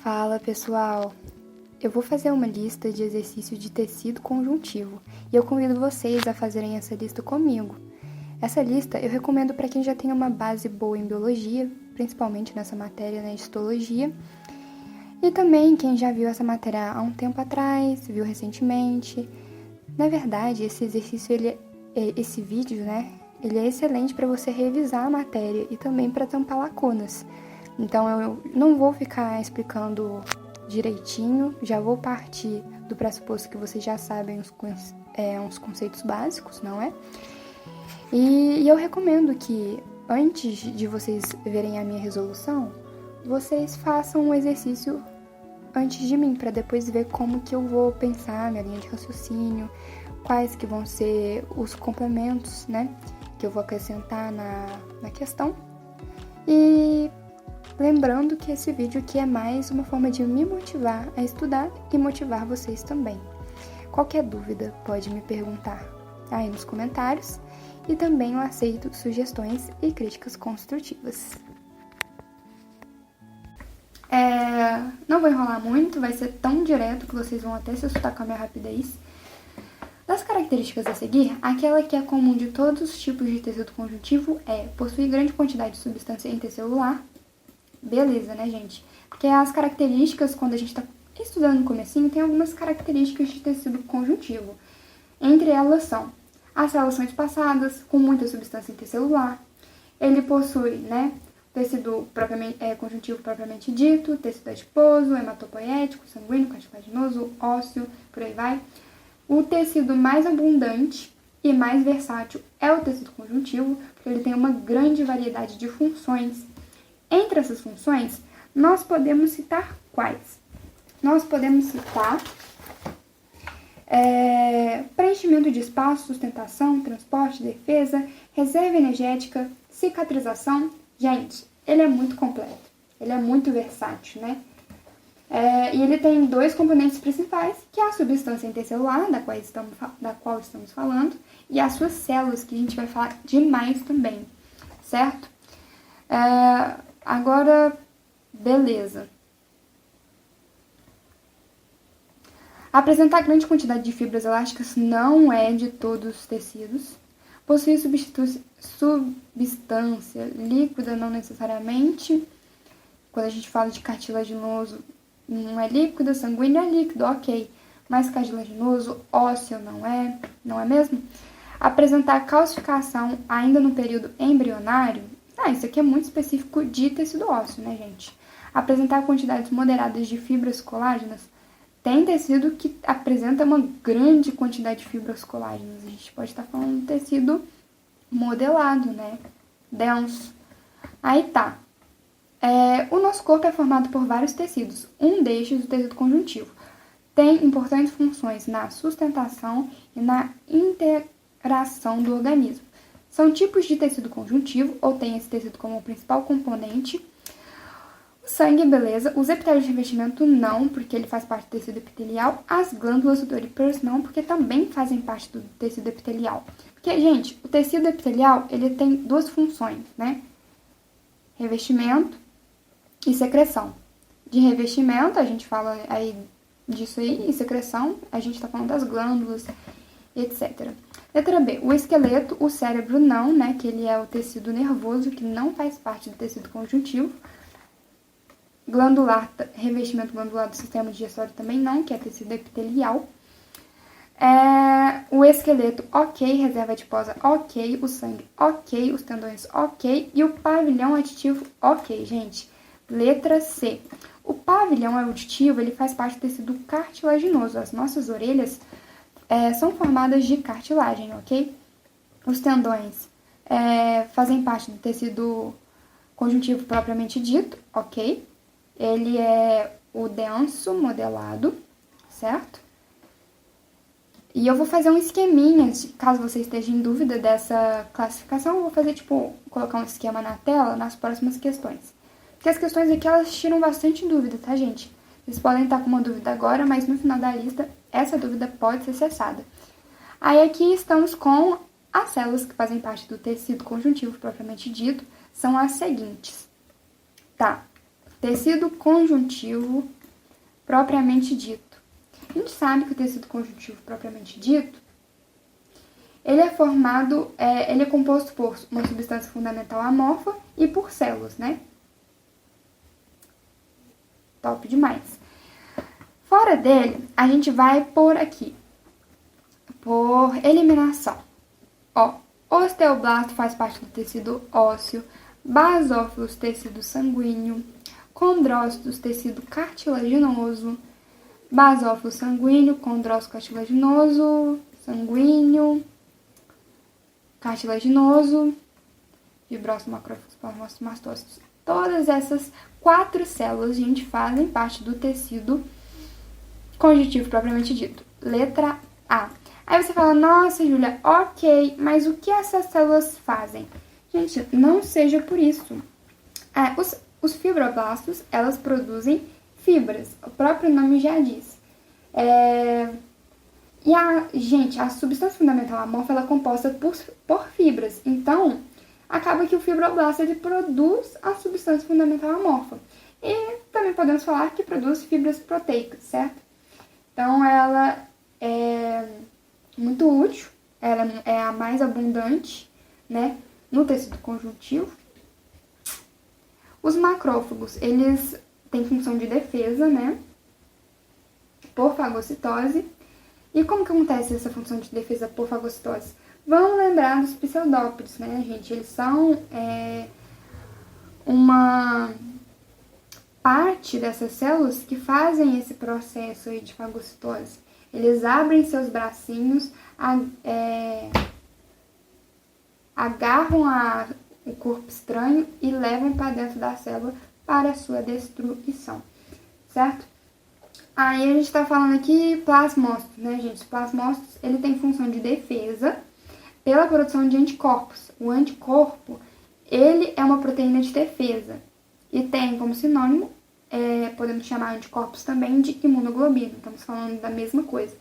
Fala pessoal, eu vou fazer uma lista de exercícios de tecido conjuntivo e eu convido vocês a fazerem essa lista comigo. Essa lista eu recomendo para quem já tem uma base boa em biologia, principalmente nessa matéria, né, histologia, e também quem já viu essa matéria há um tempo atrás, viu recentemente. Na verdade, esse exercício, esse vídeo, né, ele é excelente para você revisar a matéria e também para tampar lacunas. Então eu não vou ficar explicando direitinho, já vou partir do pressuposto que vocês já sabem uns conceitos básicos, não é? E eu recomendo que antes de vocês verem a minha resolução, vocês façam um exercício antes de mim, para depois ver como que eu vou pensar, minha linha de raciocínio, quais que vão ser os complementos, né, que eu vou acrescentar na questão. E lembrando que esse vídeo aqui é mais uma forma de me motivar a estudar e motivar vocês também. Qualquer dúvida pode me perguntar aí nos comentários e também eu aceito sugestões e críticas construtivas. Não vou enrolar muito, vai ser tão direto que vocês vão até se assustar com a minha rapidez. Das características a seguir, aquela que é comum de todos os tipos de tecido conjuntivo é possuir grande quantidade de substância intercelular. Beleza, né, gente? Porque as características, quando a gente está estudando no comecinho, tem algumas características de tecido conjuntivo. Entre elas são as células são espaçadas, com muita substância intercelular. Ele possui, né, tecido conjuntivo propriamente dito, tecido adiposo, hematopoético, sanguíneo, cartilaginoso, ósseo, por aí vai. O tecido mais abundante e mais versátil é o tecido conjuntivo, porque ele tem uma grande variedade de funções. Entre essas funções, nós podemos citar quais? Nós podemos citar preenchimento de espaço, sustentação, transporte, defesa, reserva energética, cicatrização. Gente, ele é muito completo, ele é muito versátil, né? E ele tem dois componentes principais, que é a substância intercelular, da qual estamos falando, e as suas células, que a gente vai falar demais também, certo? Agora, beleza. Apresentar grande quantidade de fibras elásticas não é de todos os tecidos. Possuir substância líquida, não necessariamente. Quando a gente fala de cartilaginoso, não é líquido, sanguíneo é líquido, ok. Mas cartilaginoso, ósseo não é mesmo? Apresentar calcificação ainda no período embrionário. Isso aqui é muito específico de tecido ósseo, né, gente? Apresentar quantidades moderadas de fibras colágenas. Tem tecido que apresenta uma grande quantidade de fibras colágenas. A gente pode estar falando de tecido modelado, né? Denso. Aí tá. O nosso corpo é formado por vários tecidos. Um destes, o tecido conjuntivo, tem importantes funções na sustentação e na integração do organismo. São tipos de tecido conjuntivo, ou tem esse tecido como principal componente. O sangue, beleza. Os epitélios de revestimento, não, porque ele faz parte do tecido epitelial. As glândulas sudoríparas, não, porque também fazem parte do tecido epitelial. Porque, gente, o tecido epitelial, ele tem duas funções, né? Revestimento e secreção. De revestimento, a gente fala aí disso aí, e secreção, a gente tá falando das glândulas, etc. Letra B, o esqueleto, o cérebro não, né, que ele é o tecido nervoso, que não faz parte do tecido conjuntivo. Glandular, revestimento glandular do sistema digestório também não, que é tecido epitelial. O esqueleto, ok, reserva adiposa, ok, o sangue, ok, os tendões, ok, e o pavilhão aditivo, ok, gente. Letra C, o pavilhão auditivo, ele faz parte do tecido cartilaginoso. As nossas orelhas são formadas de cartilagem, ok? Os tendões fazem parte do tecido conjuntivo propriamente dito, ok? Ele é o denso modelado, certo? E eu vou fazer um esqueminha, caso você esteja em dúvida dessa classificação, eu vou fazer, colocar um esquema na tela nas próximas questões. Porque as questões aqui, elas tiram bastante dúvida, tá, gente? Vocês podem estar com uma dúvida agora, mas no final da lista, essa dúvida pode ser cessada. Aí aqui estamos com as células que fazem parte do tecido conjuntivo propriamente dito, são as seguintes. Tá, tecido conjuntivo propriamente dito. A gente sabe que o tecido conjuntivo propriamente dito, ele é formado, ele é composto por uma substância fundamental amorfa e por células, né? Top demais. Fora dele, a gente vai por aqui, por eliminação. Ó, osteoblasto faz parte do tecido ósseo, basófilos, tecido sanguíneo, condrócitos, tecido cartilaginoso, basófilo sanguíneo, condrócito cartilaginoso, sanguíneo, cartilaginoso, fibrócito, macrófagos, plasmócitos, mastócitos. Todas essas 4 células, gente, fazem parte do tecido conjuntivo propriamente dito. Letra A. Aí você fala, nossa, Júlia, ok, mas o que essas células fazem? Gente, não seja por isso. Os fibroblastos, elas produzem fibras, o próprio nome já diz. E a substância fundamental amorfa, ela é composta por fibras. Então, acaba que o fibroblasto, ele produz a substância fundamental amorfa. E também podemos falar que produz fibras proteicas, certo? Então, ela é muito útil, ela é a mais abundante, né, no tecido conjuntivo. Os macrófagos, eles têm função de defesa, né, por fagocitose. E como que acontece essa função de defesa por fagocitose? Vamos lembrar dos pseudópodes, né, gente? Eles são uma parte dessas células que fazem esse processo aí de fagocitose. Eles abrem seus bracinhos, agarram o corpo estranho e levam para dentro da célula para a sua destruição, certo? Aí a gente está falando aqui plasmócitos, né, gente? Os plasmócitos, ele tem função de defesa pela produção de anticorpos. O anticorpo, ele é uma proteína de defesa e tem como sinônimo, podemos chamar anticorpos também de imunoglobina. Estamos falando da mesma coisa.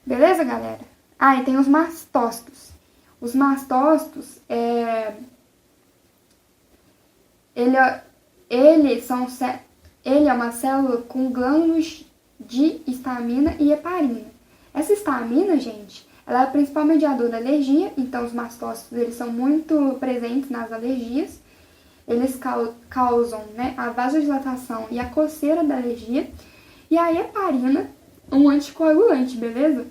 Beleza, galera? E tem os mastócitos. Os mastócitos, ele é uma célula com glândulos de histamina e heparina. Essa histamina, gente, ela é a principal mediadora da alergia, então os mastócitos, eles são muito presentes nas alergias. Eles causam, né, a vasodilatação e a coceira da alergia. E a heparina, um anticoagulante, beleza?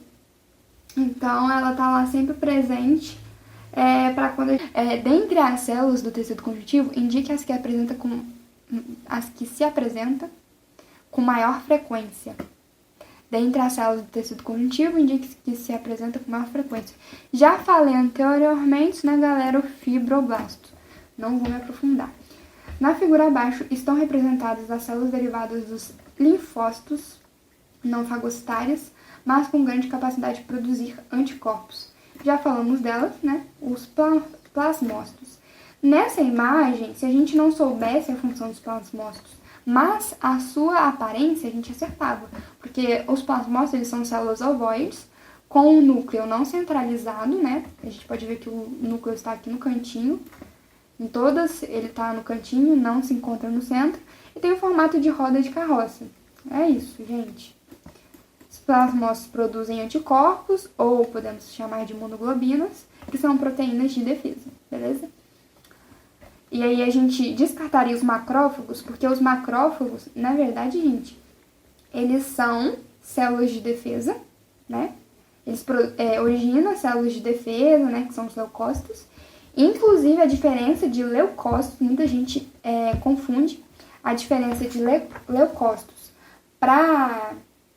Então, ela tá lá sempre presente para quando... dentre as células do tecido conjuntivo, indique as que se apresentam com maior frequência. Dentre as células do tecido conjuntivo, indique que se apresenta com maior frequência. Já falei anteriormente, né, galera, o fibroblasto. Não vou me aprofundar. Na figura abaixo estão representadas as células derivadas dos linfócitos não fagocitárias, mas com grande capacidade de produzir anticorpos. Já falamos delas, né? Os plasmócitos. Nessa imagem, se a gente não soubesse a função dos plasmócitos, mas a sua aparência, a gente acertava. Porque os plasmócitos, eles são células ovoides, com o núcleo não centralizado, né? A gente pode ver que o núcleo está aqui no cantinho. Em todas, ele está no cantinho, não se encontra no centro. E tem o formato de roda de carroça. É isso, gente. Os plasmócitos produzem anticorpos, ou podemos chamar de imunoglobinas, que são proteínas de defesa, beleza? E aí a gente descartaria os macrófagos, porque os macrófagos, na verdade, gente, eles são células de defesa, né? Eles originam células de defesa, né, que são os leucócitos. Inclusive, a diferença de leucócitos, muita gente confunde a diferença de leucócitos para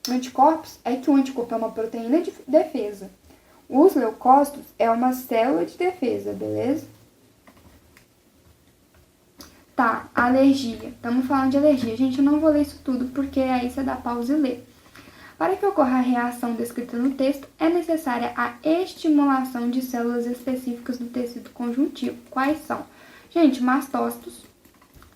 anticorpos, é que o anticorpo é uma proteína de defesa. Os leucócitos é uma célula de defesa, beleza? Tá, alergia. Estamos falando de alergia. Gente, eu não vou ler isso tudo, porque aí você dá pausa e lê. Para que ocorra a reação descrita no texto, é necessária a estimulação de células específicas do tecido conjuntivo. Quais são? Gente, mastócitos.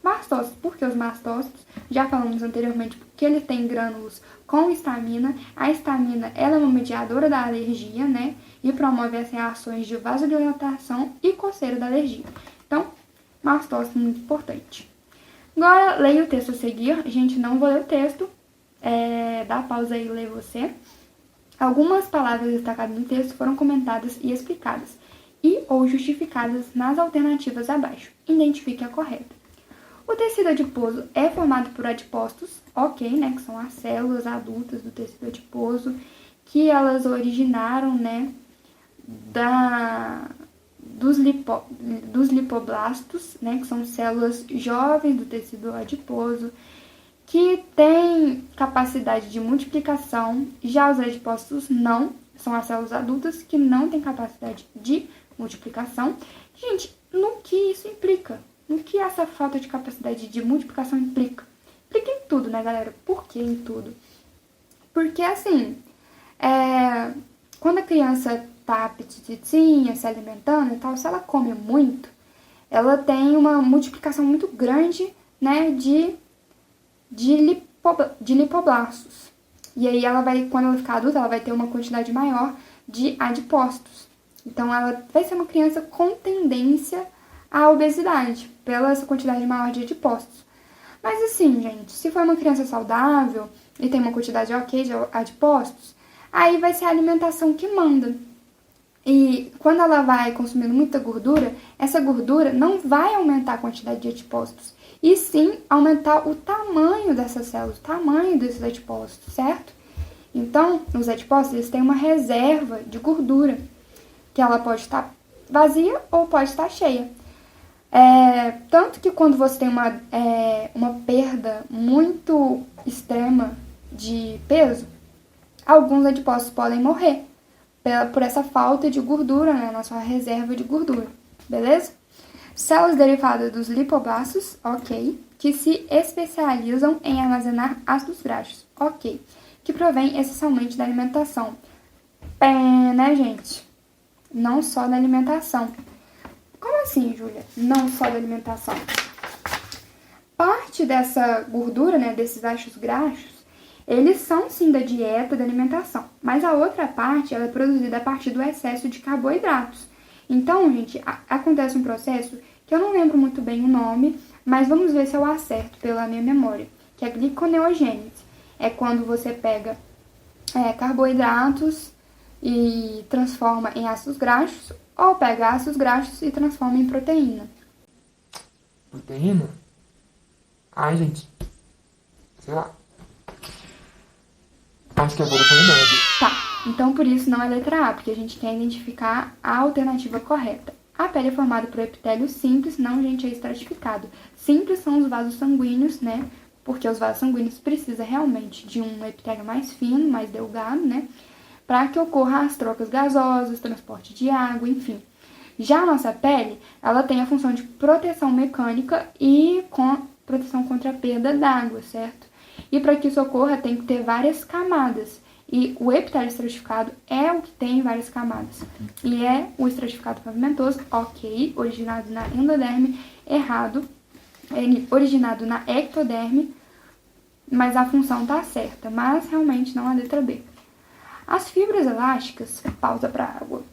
Mastócitos, por que os mastócitos? Já falamos anteriormente, porque ele tem grânulos com histamina. A histamina, ela é uma mediadora da alergia, né? E promove as reações de vasodilatação e coceira da alergia. Então, mastócito muito importante. Agora, leia o texto a seguir. Gente, não vou ler o texto. dá pausa aí e lê você. Algumas palavras destacadas no texto foram comentadas e explicadas e ou justificadas nas alternativas abaixo. Identifique a correta. O tecido adiposo é formado por adipócitos, ok, né, que são as células adultas do tecido adiposo, que elas originaram, né, dos lipoblastos, né, que são células jovens do tecido adiposo, que têm capacidade de multiplicação. Já os adipócitos não, são as células adultas que não têm capacidade de multiplicação. Gente, no que isso implica? No que essa falta de capacidade de multiplicação implica? Implica em tudo, né, galera? Por que em tudo? Porque, assim, quando a criança tá apetitezinha, se alimentando e tal, se ela come muito, ela tem uma multiplicação muito grande, né, de lipoblastos. E aí ela vai, quando ela ficar adulta, ela vai ter uma quantidade maior de adipócitos. Então ela vai ser uma criança com tendência à obesidade, pela essa quantidade maior de adipócitos. Mas assim, gente, se for uma criança saudável e tem uma quantidade ok de adipócitos, aí vai ser a alimentação que manda. E quando ela vai consumindo muita gordura, essa gordura não vai aumentar a quantidade de adipócitos, e sim aumentar o tamanho dessas células, o tamanho desses adipócitos, certo? Então, os adipócitos, eles têm uma reserva de gordura, que ela pode estar vazia ou pode estar cheia. Tanto que quando você tem uma perda muito extrema de peso, alguns adipócitos podem morrer por essa falta de gordura, né, na sua reserva de gordura, beleza? Células derivadas dos lipoblastos, ok, que se especializam em armazenar ácidos graxos, ok, que provém essencialmente da alimentação. Né, gente? Não só da alimentação. Como assim, Júlia? Não só da alimentação. Parte dessa gordura, né, desses ácidos graxos, eles são sim da dieta, da alimentação, mas a outra parte ela é produzida a partir do excesso de carboidratos. Então, gente, acontece um processo que eu não lembro muito bem o nome, mas vamos ver se eu acerto pela minha memória, que é gliconeogênese. É quando você pega carboidratos e transforma em ácidos graxos, ou pega ácidos graxos e transforma em proteína. Proteína? Ai, gente. Sei lá. Acho que agora foi médio. Tá, então por isso não é letra A, porque a gente quer identificar a alternativa correta. A pele é formada por epitélio simples, não, gente, é estratificado. Simples são os vasos sanguíneos, né? Porque os vasos sanguíneos precisam realmente de um epitélio mais fino, mais delgado, né? Para que ocorra as trocas gasosas, transporte de água, enfim. Já a nossa pele, ela tem a função de proteção mecânica e proteção contra a perda d'água, certo? E para que isso ocorra, tem que ter várias camadas. E o epitélio estratificado é o que tem várias camadas. E é o estratificado pavimentoso, ok, originado na endoderme, errado, originado na ectoderme, mas a função tá certa, mas realmente não a letra B. As fibras elásticas, pausa para água.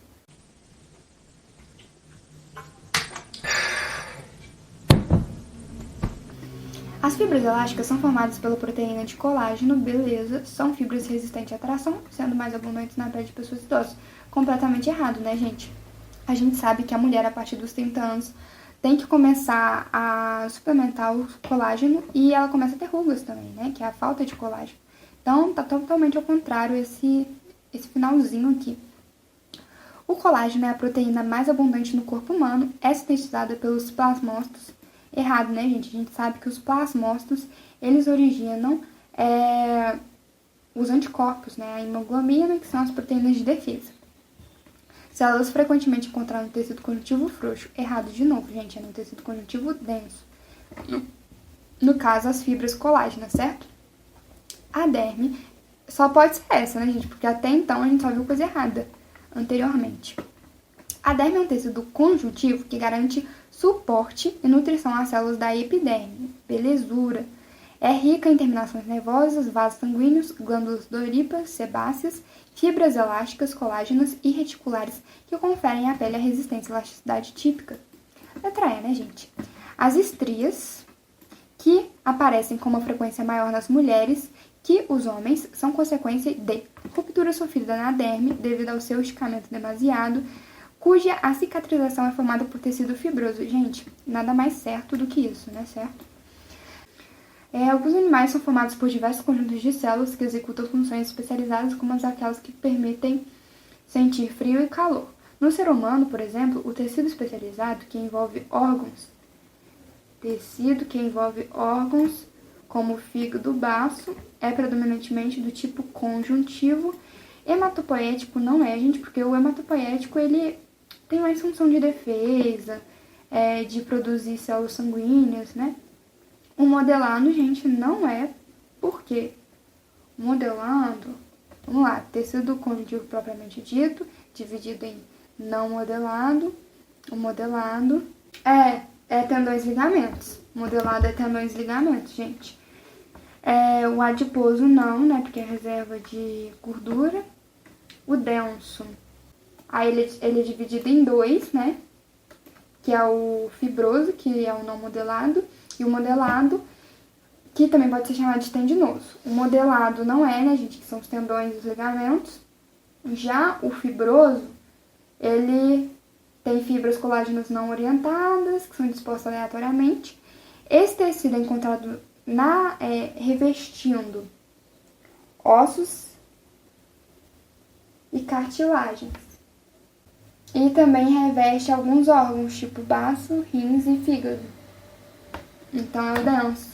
As fibras elásticas são formadas pela proteína de colágeno, beleza, são fibras resistentes à tração, sendo mais abundantes na pele de pessoas idosas. Completamente errado, né, gente? A gente sabe que a mulher, a partir dos 30 anos, tem que começar a suplementar o colágeno e ela começa a ter rugas também, né, que é a falta de colágeno. Então, tá totalmente ao contrário esse finalzinho aqui. O colágeno é a proteína mais abundante no corpo humano, é sintetizada pelos plasmócitos. Errado, né, gente? A gente sabe que os plasmócitos, eles originam os anticorpos, né? A hemoglobina, que são as proteínas de defesa. Células frequentemente encontradas no tecido conjuntivo frouxo. Errado de novo, gente. É no tecido conjuntivo denso. No caso, as fibras colágenas, certo? A derme só pode ser essa, né, gente? Porque até então a gente só viu coisa errada anteriormente. A derme é um tecido conjuntivo que garante suporte e nutrição às células da epiderme, belezura. É rica em terminações nervosas, vasos sanguíneos, glândulas doríparas, sebáceas, fibras elásticas, colágenas e reticulares que conferem à pele a resistência e elasticidade típica. Letra E, né, gente? As estrias, que aparecem com uma frequência maior nas mulheres que os homens, são consequência de ruptura sofrida na derme devido ao seu esticamento demasiado, cuja a cicatrização é formada por tecido fibroso. Gente, nada mais certo do que isso, né, certo? Alguns animais são formados por diversos conjuntos de células que executam funções especializadas, como aquelas que permitem sentir frio e calor. No ser humano, por exemplo, o tecido especializado que envolve órgãos, como o fígado, baço, é predominantemente do tipo conjuntivo. Hematopoético não é, gente, porque o hematopoético ele tem mais função de defesa, de produzir células sanguíneas, né? O modelado, gente, não é, porque modelado, vamos lá, tecido conjuntivo propriamente dito, dividido em não modelado, o modelado é tendões e ligamentos. Modelado é tendões e ligamentos, gente. O adiposo não, né, porque é reserva de gordura. O denso, aí ele é dividido em dois, né, que é o fibroso, que é o não modelado, e o modelado, que também pode ser chamado de tendinoso. O modelado não é, né, gente, que são os tendões e os ligamentos. Já o fibroso, ele tem fibras colágenas não orientadas, que são dispostas aleatoriamente. Esse tecido é encontrado revestindo ossos e cartilagens. E também reveste alguns órgãos, tipo baço, rins e fígado. Então é o denso.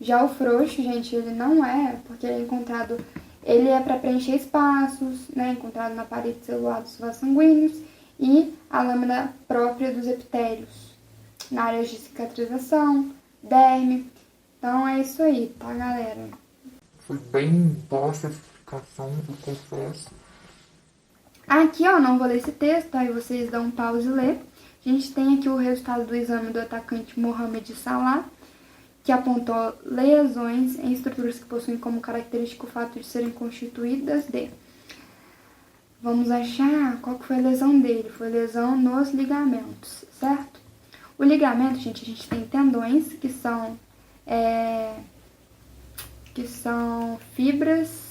Já o frouxo, gente, ele não é, porque ele é para preencher espaços, né, encontrado na parede celular dos vasos sanguíneos e a lâmina própria dos epitélios, na área de cicatrização, derme. Então é isso aí, tá, galera? Foi bem boa essa explicação, eu confesso. Aqui, ó, não vou ler esse texto, aí vocês dão um pause e lê. A gente tem aqui o resultado do exame do atacante Mohamed Salah, que apontou lesões em estruturas que possuem como característica o fato de serem constituídas de... Vamos achar qual que foi a lesão dele. Foi lesão nos ligamentos, certo? O ligamento, gente, a gente tem tendões, que são fibras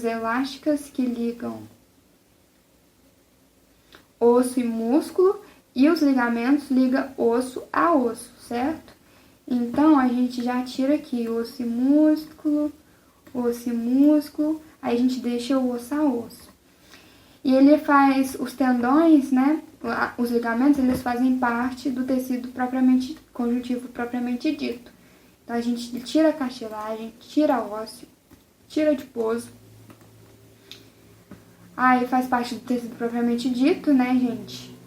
elásticas que ligam osso e músculo, e os ligamentos ligam osso a osso, certo? Então, a gente já tira aqui osso e músculo, aí a gente deixa o osso a osso. E ele faz, os tendões, né, os ligamentos, eles fazem parte do tecido conjuntivo propriamente dito. Então, a gente tira a cartilagem, tira ósseo, tira adiposo. Aí faz parte do tecido propriamente dito, né, gente?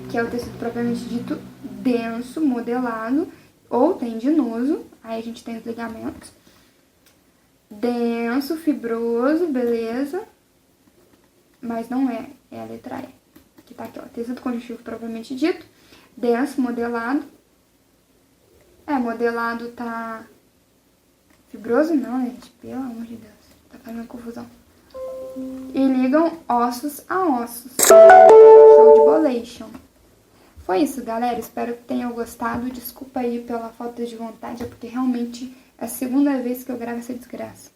Que é o tecido propriamente dito denso, modelado ou tendinoso. Aí a gente tem os ligamentos. Denso, fibroso, beleza. Mas não é a letra E. Que tá aqui, ó, tecido conjuntivo propriamente dito. Denso, modelado. Modelado tá... Fibroso não, gente. Pelo amor de Deus. Tá fazendo confusão. E ligam ossos a ossos. Show de bolation. Foi isso, galera. Espero que tenham gostado. Desculpa aí pela falta de vontade, é porque realmente é a segunda vez que eu gravo essa desgraça.